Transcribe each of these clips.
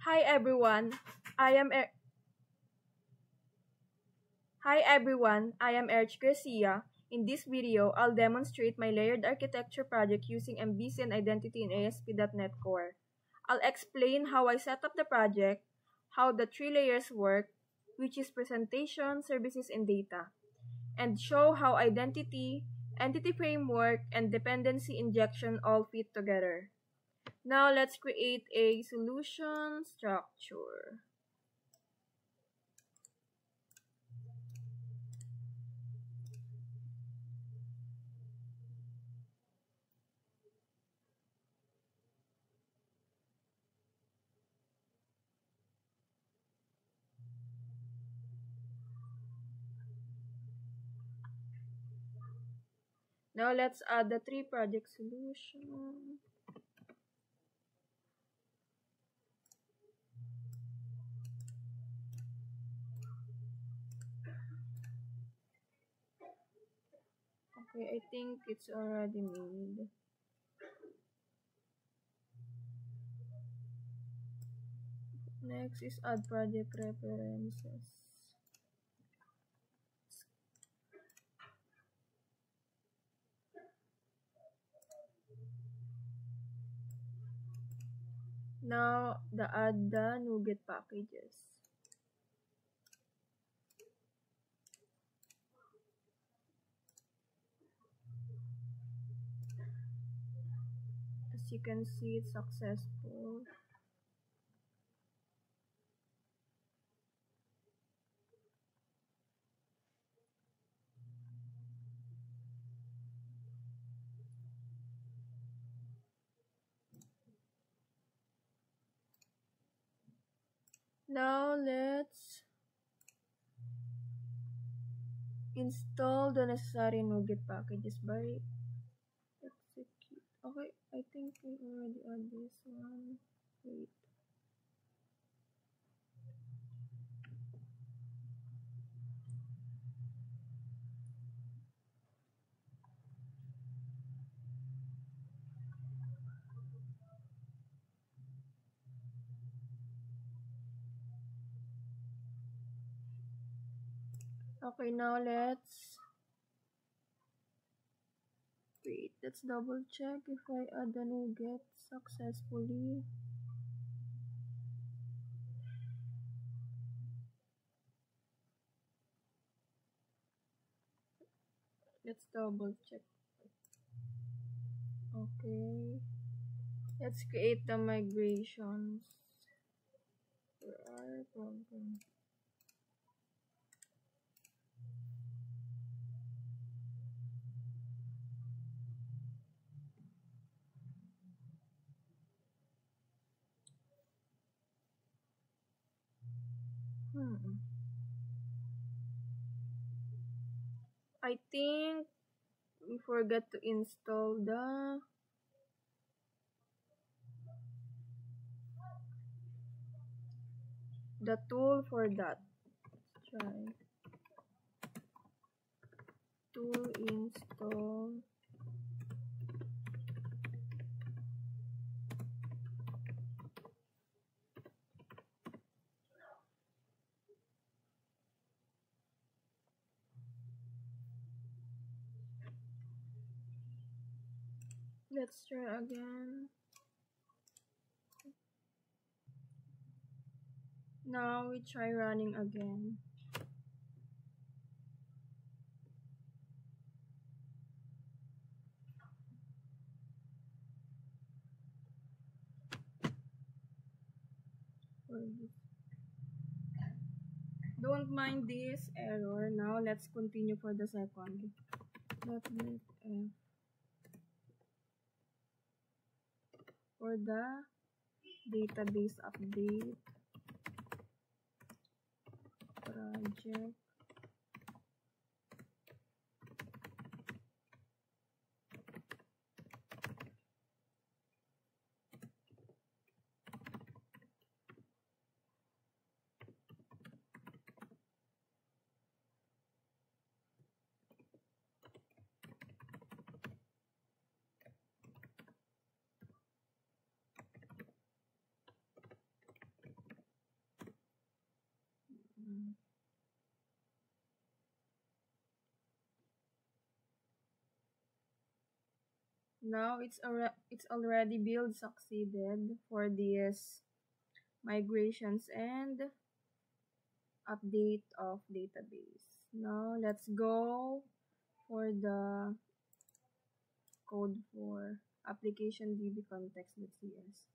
Hi everyone. I am er- Hi everyone. I am Erich Garcia. In this video, I'll demonstrate my layered architecture project using MVC and Identity in ASP.NET Core. I'll explain how I set up the project, how the three layers work, which is presentation, services, and data, and show how identity, entity framework, and dependency injection all fit together. Now let's create a solution structure. Now let's add the three project solution. Okay, I think it's already made. Next is add project references. Now add the NuGet packages. As you can see, it's successful. Now let's install the necessary NuGet packages by execute. Okay, I think we already add this one. Wait. Okay, now let's double check if I add the NuGet successfully. Let's double check. Okay. Let's create the migrations. Where are program? I think we forgot to install the tool for that. Let's try tool install. Let's try again. Now we try running again. Don't mind this error. Now let's continue for the second. .NET F. For the database update project. Now it's already build succeeded for these migrations and update of database. Now let's go for the code for application db context.cs.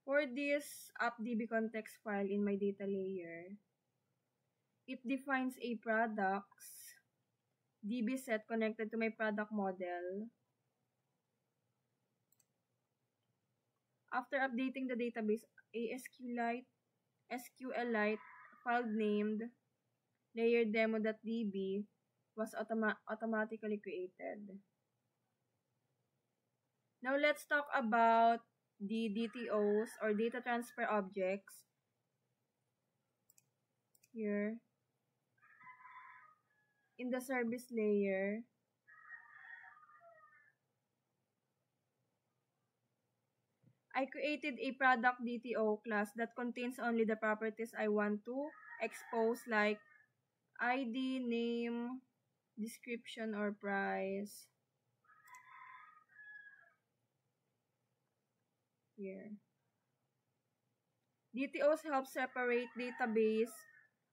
For this appdb context file in my data layer, it defines a products db set connected to my product model. After updating the database, a SQLite file named layerdemo.db was automatically created. Now let's talk about the DTOs or data transfer objects. Here, in the service layer, I created a product DTO class that contains only the properties I want to expose, like ID, name, description, or price. Here. DTOs help separate database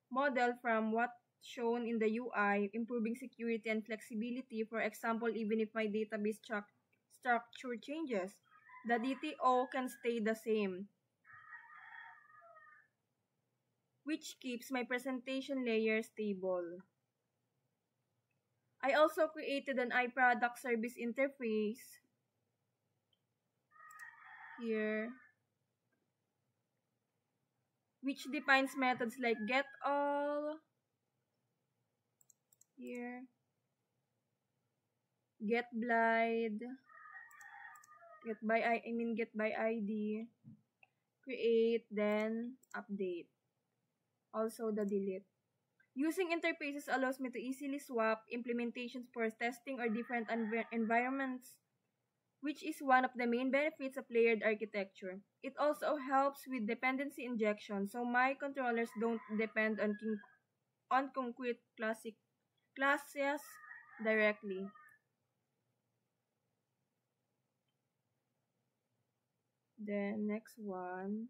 model from what's shown in the UI, improving security and flexibility. For example, even if my database structure changes, the DTO can stay the same, which keeps my presentation layer stable. I also created an iProduct service interface here, which defines methods like getAll, here, getBlide, getByID, create, then update. Also the delete. Using interfaces allows me to easily swap implementations for testing or different environments, which is one of the main benefits of layered architecture. It also helps with dependency injection, so my controllers don't depend on concrete classes directly. Then next one.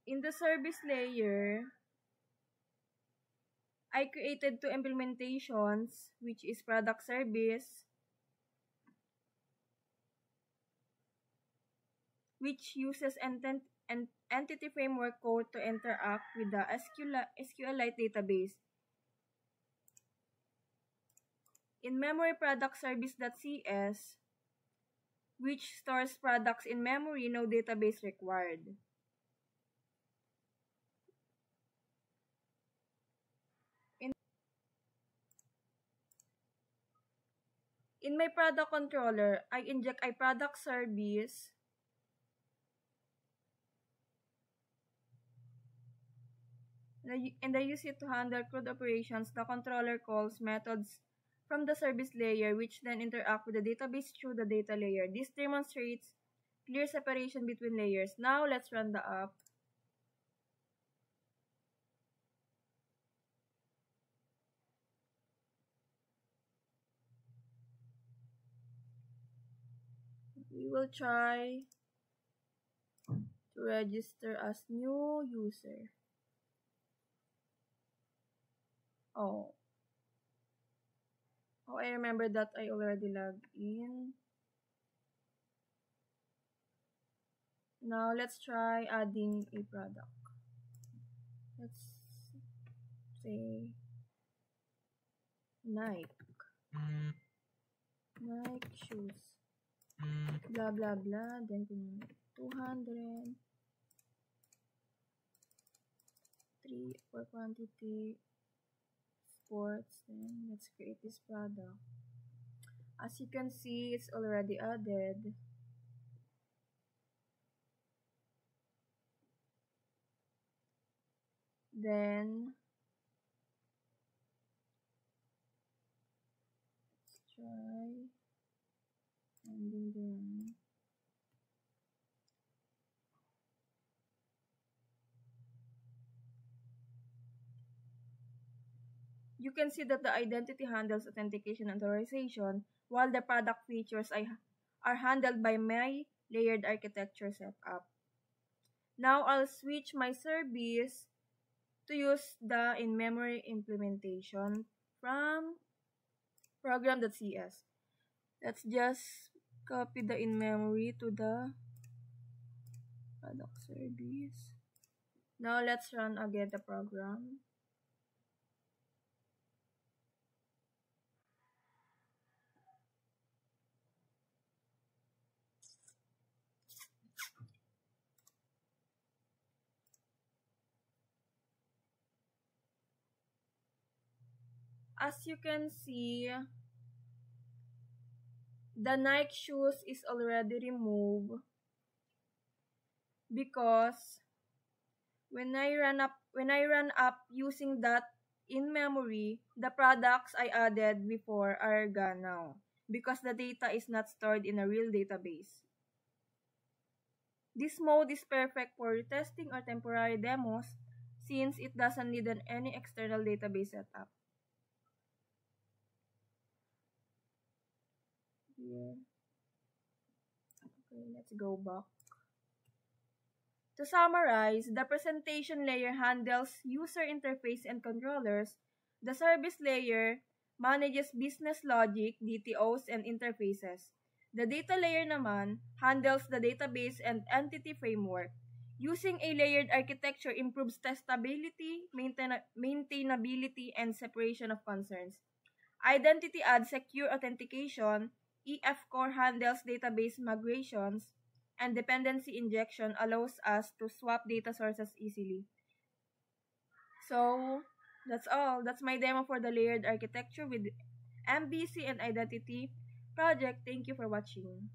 In the service layer, I created two implementations, which is product service, which uses entity framework code to interact with the SQLite database. In memory product service.cs, which stores products in memory, no database required. In my product controller, I inject a product service and I use it to handle CRUD operations. The controller calls methods from the service layer, which then interact with the database through the data layer. This demonstrates clear separation between layers. Now let's run the app. We will try to register as new user. Oh, I remember that I already logged in. Now let's try adding a product. Let's say Nike shoes, blah blah blah, then 200, 3 for quantity, sports. Then let's create this product. As you can see, it's already added. Then let's try ending the run. you can see that the identity handles authentication and authorization, while the product features are handled by my layered architecture setup. Now I'll switch my service to use the in-memory implementation from program.cs. Let's just copy the in-memory to the product service. Now let's run again the program. As you can see, the Nike shoes is already removed because when I run up using that in memory, the products I added before are gone now because the data is not stored in a real database. This mode is perfect for retesting or temporary demos since it doesn't need any external database setup. Yeah. Okay, let's go back. To summarize, the presentation layer handles user interface and controllers. The service layer manages business logic, DTOs, and interfaces. The data layer naman handles the database and entity framework. Using a layered architecture improves testability, maintainability, and separation of concerns. Identity adds secure authentication, EF Core handles database migrations, and dependency injection allows us to swap data sources easily. So, that's all. That's my demo for the layered architecture with MVC and identity project. Thank you for watching.